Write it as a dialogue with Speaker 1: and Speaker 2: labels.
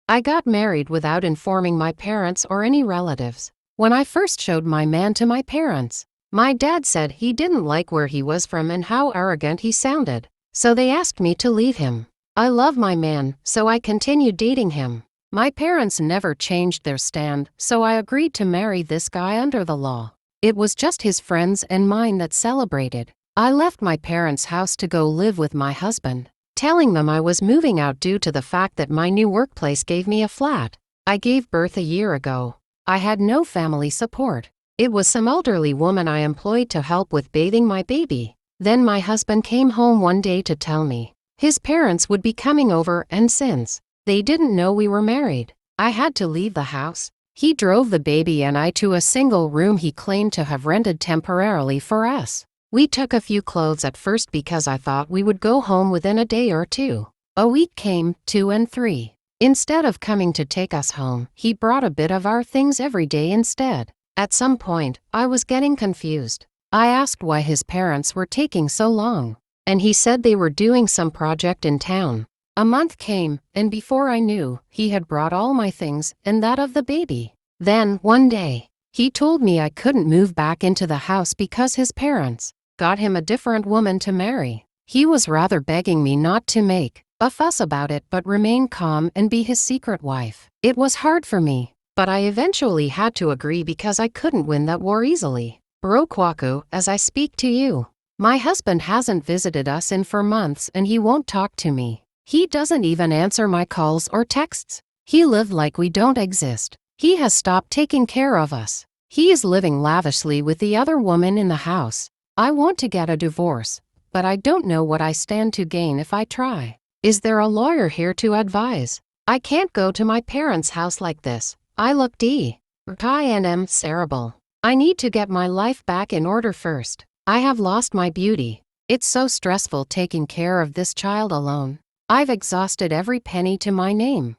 Speaker 1: I got married without informing my parents or any relatives. When I first showed my man to my parents, my dad said he didn't like where he was from and how arrogant he sounded, so they asked me to leave him. I love my man, so I continued dating him. My parents never changed their stand, so I agreed to marry this guy under the law. It was just his friends and mine that celebrated. I left my parents' house to go live with my husband, telling them I was moving out due to the fact that my new workplace gave me a flat. I gave birth a year ago. I had no family support. It was some elderly woman I employed to help with bathing my baby. Then my husband came home one day to tell me his parents would be coming over, and since they didn't know we were married, I had to leave the house. He drove the baby and I to a single room he claimed to have rented temporarily for us. We took a few clothes at first because I thought we would go home within a day or two. A week came, 2 and 3. Instead of coming to take us home, he brought a bit of our things every day instead. At some point, I was getting confused. I asked why his parents were taking so long, and he said they were doing some project in town. A month came, and before I knew, he had brought all my things and that of the baby. Then, one day, he told me I couldn't move back into the house because his parents got him a different woman to marry. He was rather begging me not to make a fuss about it but remain calm and be his secret wife. It was hard for me, but I eventually had to agree because I couldn't win that war easily. Bro Kwaku, as I speak to you, my husband hasn't visited us in 4 months and he won't talk to me. He doesn't even answer my calls or texts. He lived like we don't exist. He has stopped taking care of us. He is living lavishly with the other woman in the house. I want to get a divorce, but I don't know what I stand to gain if I try. Is there a lawyer here to advise? I can't go to my parents' house like this. I look D.I.N.M. cerebral. I need to get my life back in order first. I have lost my beauty. It's so stressful taking care of this child alone. I've exhausted every penny to my name.